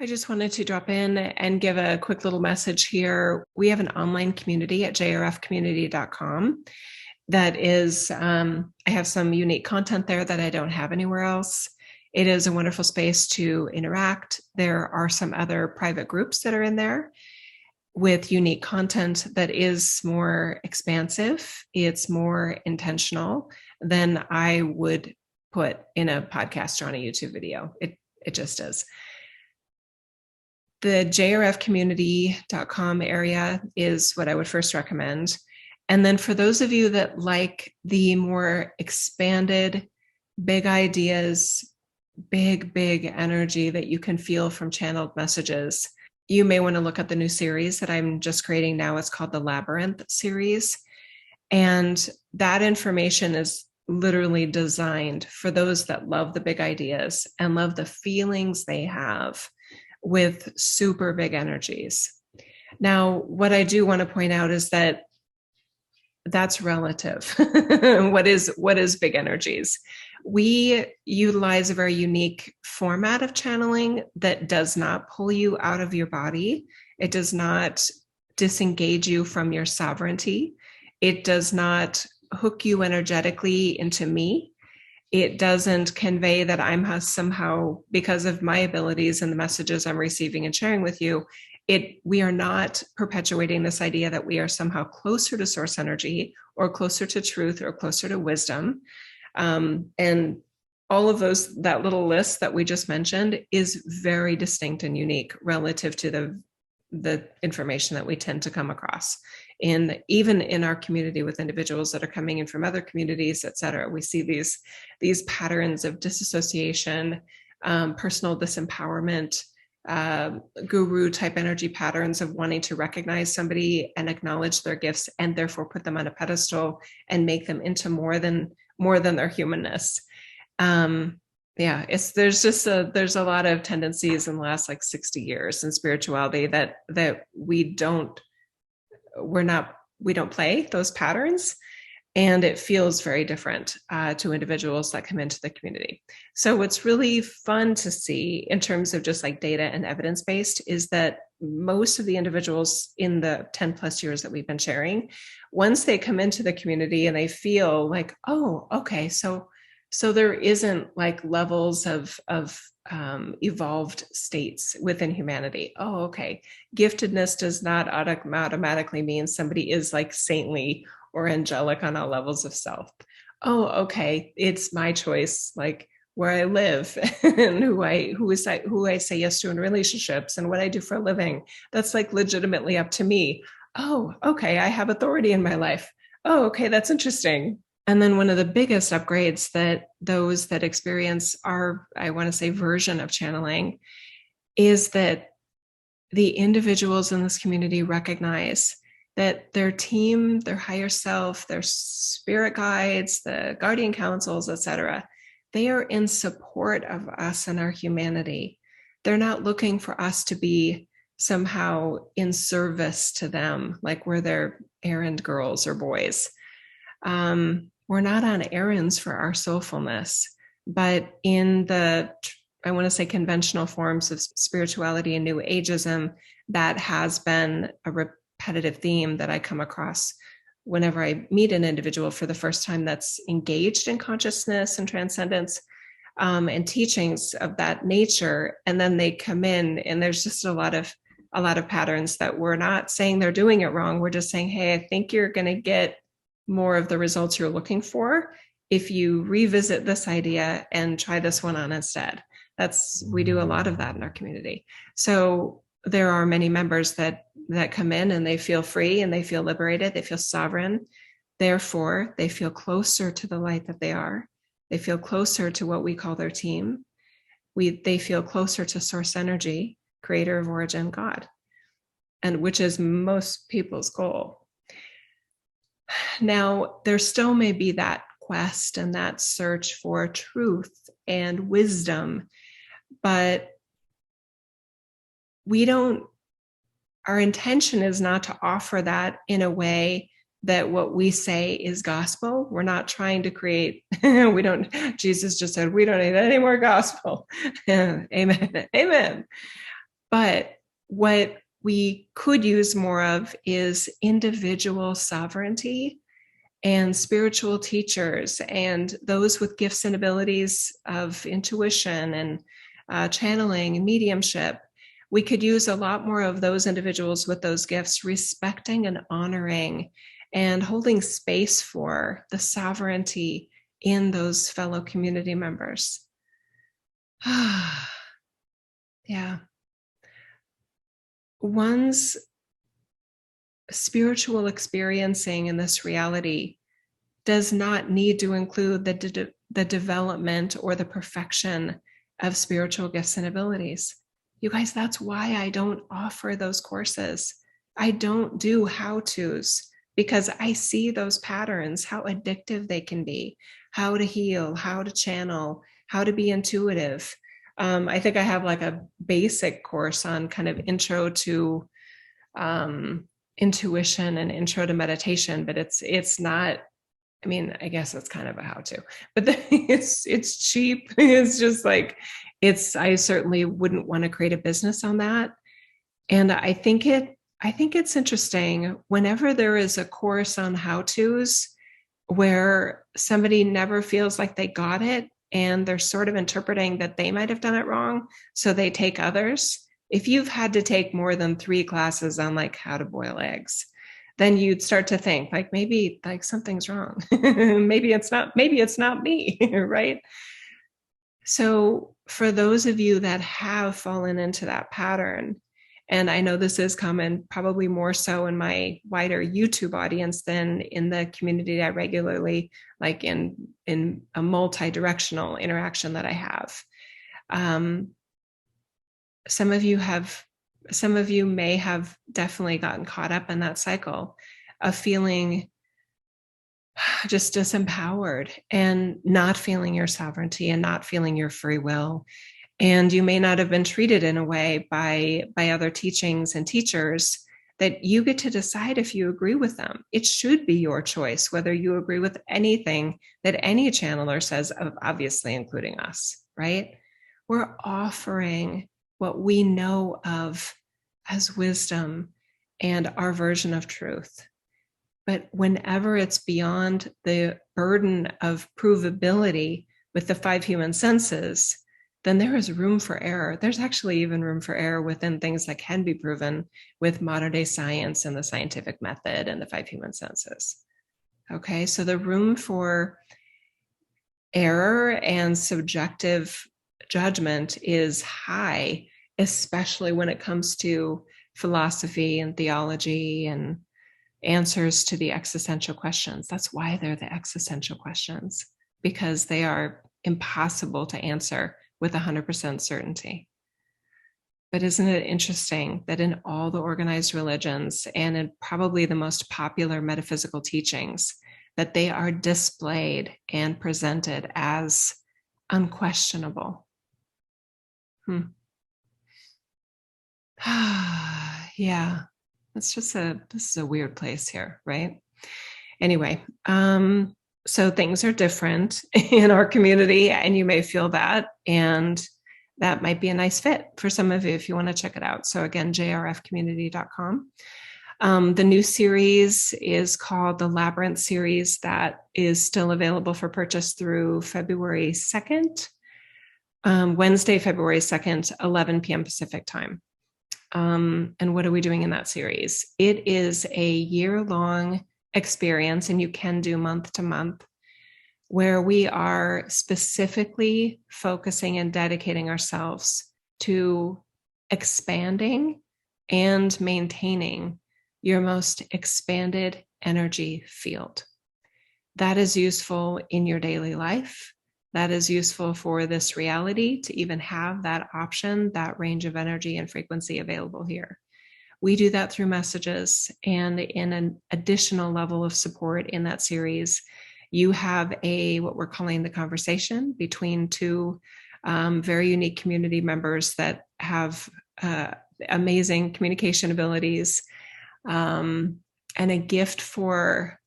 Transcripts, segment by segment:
I just wanted to drop in and give a quick little message here. We have an online community at jrfcommunity.com that is, I have some unique content there that I don't have anywhere else. It is a wonderful space to interact. There are some other private groups that are in there with unique content that is more expansive. It's more intentional than I would put in a podcast or on a YouTube video. It just is. The jrfcommunity.com area is what I would first recommend. And then for those of you that like the more expanded, big ideas, big energy that you can feel from channeled messages, you may want to look at the new series that I'm just creating now. It's called the Labyrinth Series. And that information is literally designed for those that love the big ideas and love the feelings they have with super big energies. Now, what I do want to point out is that that's relative. What is big energies? We utilize a very unique format of channeling that does not pull you out of your body. It does not disengage you from your sovereignty. It does not hook you energetically into me. It doesn't convey that I'm somehow, because of my abilities and the messages I'm receiving and sharing with you, we are not perpetuating this idea that we are somehow closer to source energy or closer to truth or closer to wisdom. And all of that little list that we just mentioned is very distinct and unique relative to the information that we tend to come across. Even in our community with individuals that are coming in from other communities, et cetera, we see these patterns of disassociation, personal disempowerment, guru type energy patterns of wanting to recognize somebody and acknowledge their gifts and therefore put them on a pedestal and make them into more than their humanness. There's a lot of tendencies in the last 60 years in spirituality that we don't play those patterns, and it feels very different to individuals that come into the community. So what's really fun to see in terms of just data and evidence-based is that most of the individuals in the 10 plus years that we've been sharing, once they come into the community and they feel like, oh, okay, so there isn't levels of evolved states within humanity. Oh, okay. Giftedness does not automatically mean somebody is saintly or angelic on all levels of self. Oh, okay. It's my choice, where I live and who I say yes to in relationships and what I do for a living. That's legitimately up to me. Oh, okay. I have authority in my life. Oh, okay. That's interesting. And then one of the biggest upgrades that those that experience our, I want to say, version of channeling is that the individuals in this community recognize that their team, their higher self, their spirit guides, the guardian councils, etc., they are in support of us and our humanity. They're not looking for us to be somehow in service to them, like we're their errand girls or boys. We're not on errands for our soulfulness, but in the, I want to say, conventional forms of spirituality and New Ageism, that has been a repetitive theme that I come across whenever I meet an individual for the first time that's engaged in consciousness and transcendence and teachings of that nature. And then they come in and there's just a lot of patterns that we're not saying they're doing it wrong. We're just saying, hey, I think you're going to get more of the results you're looking for if you revisit this idea and try this one on instead. We do a lot of that in our community. So there are many members that come in and they feel free and they feel liberated, they feel sovereign. Therefore, they feel closer to the light that they are. They feel closer to what we call their team. They feel closer to source energy, creator of origin, God, and which is most people's goal. Now, there still may be that quest and that search for truth and wisdom, but our intention is not to offer that in a way that what we say is gospel. We're not trying to create, Jesus just said, we don't need any more gospel. Amen. Amen. But what we could use more of is individual sovereignty and spiritual teachers and those with gifts and abilities of intuition and channeling and mediumship. We could use a lot more of those individuals with those gifts, respecting and honoring and holding space for the sovereignty in those fellow community members. Yeah. One's spiritual experiencing in this reality does not need to include the development or the perfection of spiritual gifts and abilities. You guys, that's why I don't offer those courses. I don't do how-tos, because I see those patterns, how addictive they can be, how to heal, how to channel, how to be intuitive. I think I have like a basic course on kind of intro to intuition and intro to meditation, but it's not, I mean, I guess it's kind of a how-to, but it's cheap. It's just like, I certainly wouldn't want to create a business on that. And I think it's interesting whenever there is a course on how-tos where somebody never feels like they got it and they're sort of interpreting that they might have done it wrong, so they take others. If you've had to take more than 3 classes on like how to boil eggs, then you'd start to think like, maybe like something's wrong. maybe it's not me, right? So for those of you that have fallen into that pattern, and I know this is common, probably more so in my wider YouTube audience than in the community I regularly, like in a multi-directional interaction that I have. Some of you may have definitely gotten caught up in that cycle of feeling just disempowered and not feeling your sovereignty and not feeling your free will. And you may not have been treated in a way by other teachings and teachers that you get to decide if you agree with them. It should be your choice whether you agree with anything that any channeler says, obviously including us, right? We're offering what we know of as wisdom and our version of truth. But whenever it's beyond the burden of provability with the 5 human senses, then there is room for error. There's actually even room for error within things that can be proven with modern day science and the scientific method and the 5 human senses. Okay, so the room for error and subjective judgment is high, especially when it comes to philosophy and theology and answers to the existential questions. That's why they're the existential questions, because they are impossible to answer with 100% certainty. But isn't it interesting that in all the organized religions and in probably the most popular metaphysical teachings, that they are displayed and presented as unquestionable? Yeah, this is a weird place here, right? Anyway, so things are different in our community, and you may feel that, and that might be a nice fit for some of you if you want to check it out. So again, jrfcommunity.com. The new series is called the Labyrinth Series. That is still available for purchase through February 2nd, Wednesday, February 2nd, 11 p.m. Pacific time. And what are we doing in that series? It is a year-long experience, and you can do month to month, where we are specifically focusing and dedicating ourselves to expanding and maintaining your most expanded energy field. That is useful in your daily life. That is useful for this reality to even have that option, that range of energy and frequency available here. We do that through messages, and in an additional level of support in that series, you have what we're calling the conversation between 2 very unique community members that have amazing communication abilities and a gift for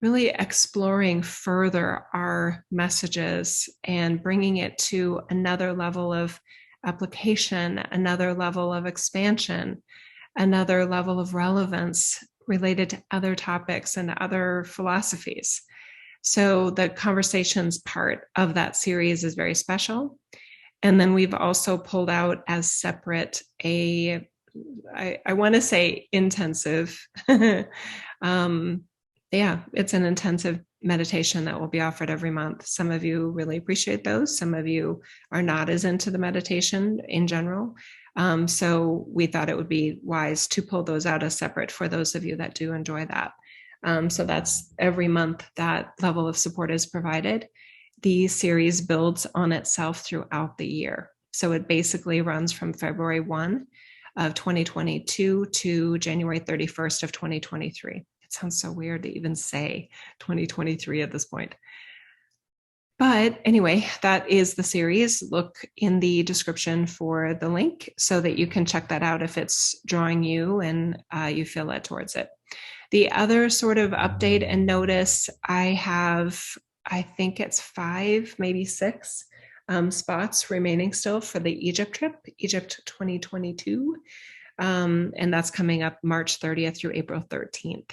really exploring further our messages and bringing it to another level of application, another level of expansion, another level of relevance related to other topics and other philosophies. So the conversations part of that series is very special. And then we've also pulled out as separate I want to say intensive. It's an intensive meditation that will be offered every month. Some of you really appreciate those. Some of you are not as into the meditation in general. So we thought it would be wise to pull those out as separate for those of you that do enjoy that. So that's every month that level of support is provided. The series builds on itself throughout the year. So it basically runs from February 1 of 2022 to January 31st of 2023. It sounds so weird to even say 2023 at this point. But anyway, that is the series. Look in the description for the link so that you can check that out if it's drawing you and you feel led towards it. The other sort of update and notice, I have, I think it's 5, maybe 6 spots remaining still for the Egypt trip, Egypt 2022. And that's coming up March 30th through April 13th.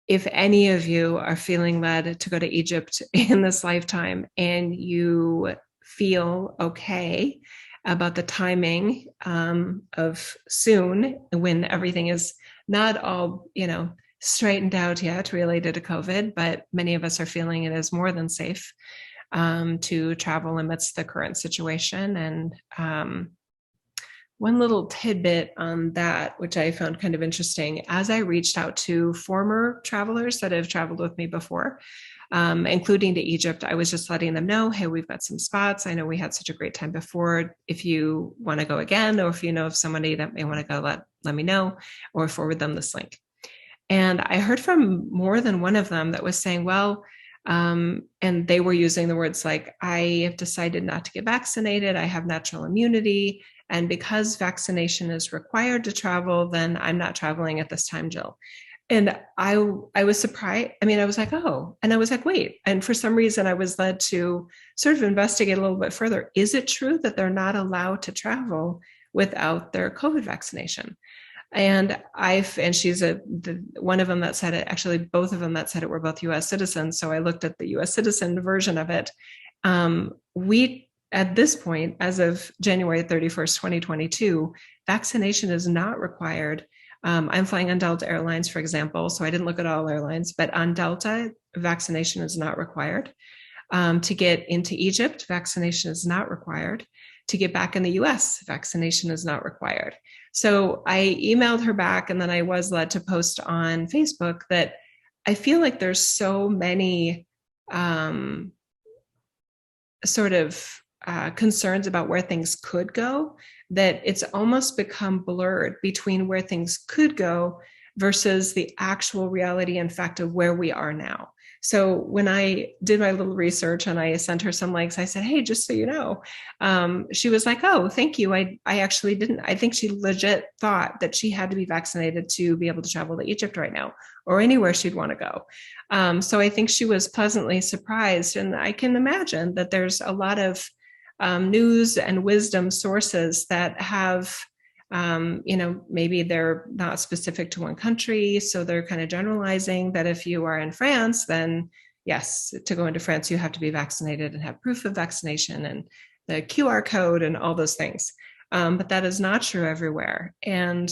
If any of you are feeling led to go to Egypt in this lifetime and you feel okay about the timing of soon, when everything is not all, straightened out yet related to COVID, but many of us are feeling it is more than safe to travel amidst the current situation. And one little tidbit on that, which I found kind of interesting, as I reached out to former travelers that have traveled with me before, including to Egypt, I was just letting them know, hey, we've got some spots. I know we had such a great time before. If you want to go again, or if you know of somebody that may want to go, let me know, or forward them this link. And I heard from more than one of them that was saying, well, and they were using the words like, I have decided not to get vaccinated. I have natural immunity. And because vaccination is required to travel, then I'm not traveling at this time, Jill. And I was surprised. I mean, I was like, oh, and I was like, wait. And for some reason, I was led to sort of investigate a little bit further. Is it true that they're not allowed to travel without their COVID vaccination? And she's one of them that said it, actually, both of them that said it were both US citizens. So I looked at the US citizen version of it. We, at this point, as of January 31st, 2022, vaccination is not required. I'm flying on Delta Airlines, for example, so I didn't look at all airlines, but on Delta, vaccination is not required. To get into Egypt, vaccination is not required. To get back in the US, vaccination is not required. So I emailed her back, and then I was led to post on Facebook that I feel like there's so many concerns about where things could go that it's almost become blurred between where things could go versus the actual reality and fact of where we are now. So when I did my little research and I sent her some links, I said, hey, just so you know, she was like, oh, thank you. I actually didn't. I think she legit thought that she had to be vaccinated to be able to travel to Egypt right now or anywhere she'd want to go. So I think she was pleasantly surprised. And I can imagine that there's a lot of news and wisdom sources that have maybe they're not specific to one country. So they're kind of generalizing that if you are in France, then yes, to go into France, you have to be vaccinated and have proof of vaccination and the QR code and all those things. But that is not true everywhere. And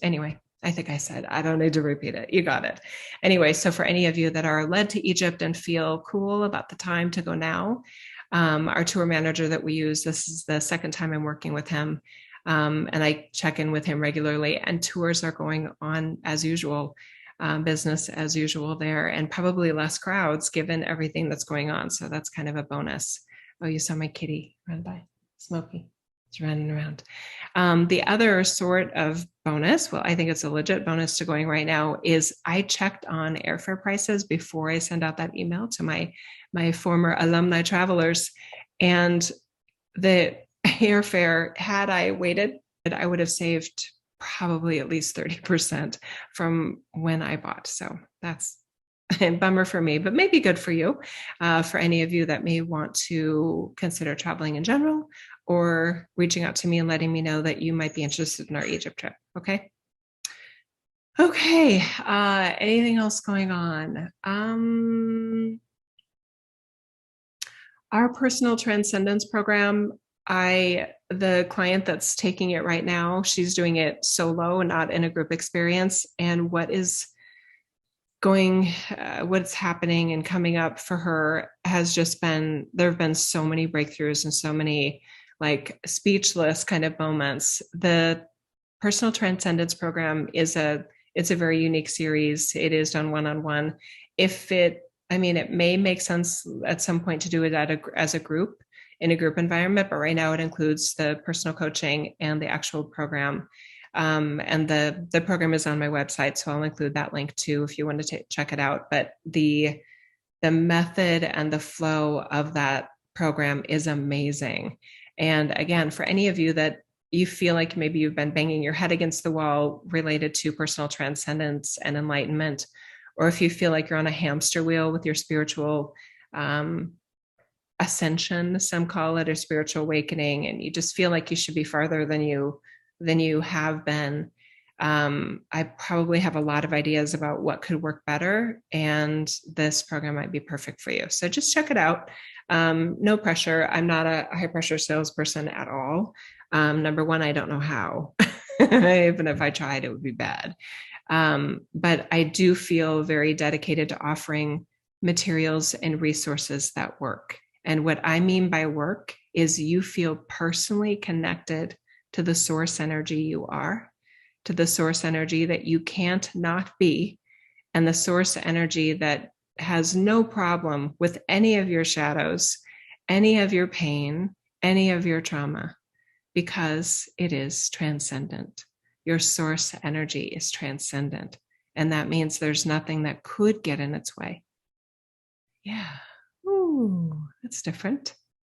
anyway, I think I said, I don't need to repeat it. You got it. Anyway, so for any of you that are led to Egypt and feel cool about the time to go now, our tour manager that we use, this is the second time I'm working with him. And I check in with him regularly, and tours are going on as usual, business as usual there, and probably less crowds given everything that's going on. So that's kind of a bonus. Oh, you saw my kitty run by, Smokey. It's running around. The other sort of bonus, well, I think it's a legit bonus to going right now, is I checked on airfare prices before I send out that email to my former alumni travelers, and the airfare, had I waited, I would have saved probably at least 30% from when I bought. So that's a bummer for me, but maybe good for you, for any of you that may want to consider traveling in general, or reaching out to me and letting me know that you might be interested in our Egypt trip. Okay. Okay. Anything else going on? Our personal transcendence program, the client that's taking it right now, she's doing it solo and not in a group experience. And what's happening and coming up for her has just been, there have been so many breakthroughs and so many like speechless kind of moments. The personal transcendence program it's a very unique series. It is done one-on-one. It may make sense at some point to do it as a group in a group environment, but right now it includes the personal coaching and the actual program. And the program is on my website, so I'll include that link too if you want to check it out. But the method and the flow of that program is amazing. And again, for any of you that you feel like maybe you've been banging your head against the wall related to personal transcendence and enlightenment, or if you feel like you're on a hamster wheel with your spiritual ascension, some call it, or spiritual awakening, and you just feel like you should be farther than you have been, I probably have a lot of ideas about what could work better, and this program might be perfect for you. So just check it out. No pressure. I'm not a high pressure salesperson at all. Number one, I don't know how. Even if I tried, it would be bad. But I do feel very dedicated to offering materials and resources that work. And what I mean by work is you feel personally connected to the source energy you are, to the source energy that you can't not be, and the source energy that has no problem with any of your shadows, any of your pain, any of your trauma, because it is transcendent. Your source energy is transcendent. And that means there's nothing that could get in its way. Yeah. Ooh, that's different.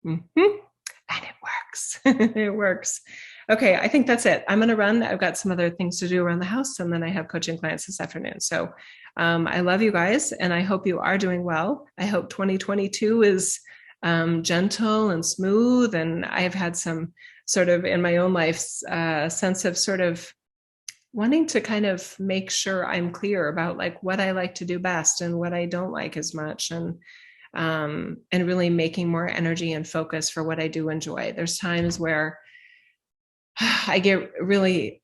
Mm-hmm. And it works. It works. Okay, I think that's it. I'm going to run. I've got some other things to do around the house, and then I have coaching clients this afternoon. So I love you guys, and I hope you are doing well. I hope 2022 is gentle and smooth. And I've had some sort of in my own life sense of sort of wanting to kind of make sure I'm clear about like what I like to do best and what I don't like as much, and really making more energy and focus for what I do enjoy. There's times where I get really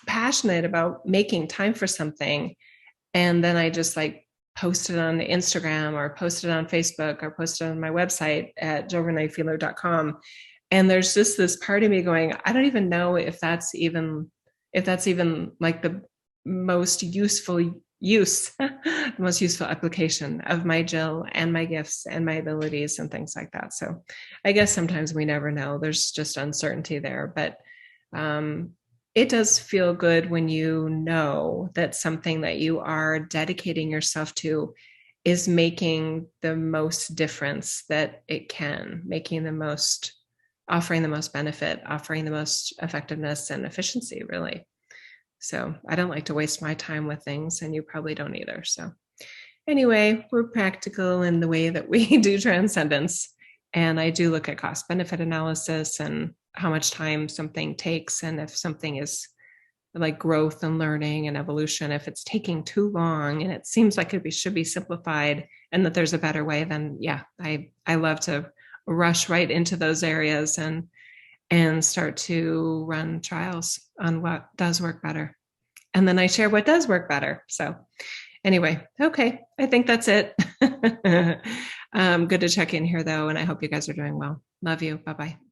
passionate about making time for something, and then I just like post it on Instagram or post it on Facebook or post it on my website at jillreneefeeler.com. And there's just this part of me going, I don't even know if that's even like the most useful use, the most useful application of my Jill and my gifts and my abilities and things like that. So I guess sometimes we never know. There's just uncertainty there, but it does feel good when you know that something that you are dedicating yourself to is making the most difference that it can, offering the most benefit, offering the most effectiveness and efficiency, really. So I don't like to waste my time with things, and you probably don't either. So anyway, we're practical in the way that we do transcendence. And I do look at cost benefit analysis and how much time something takes. And if something is like growth and learning and evolution, if it's taking too long and it seems like it should be simplified and that there's a better way, then yeah, I love to rush right into those areas and start to run trials on what does work better. And then I share what does work better. So anyway, okay, I think that's it. Good to check in here though. And I hope you guys are doing well. Love you. Bye-bye.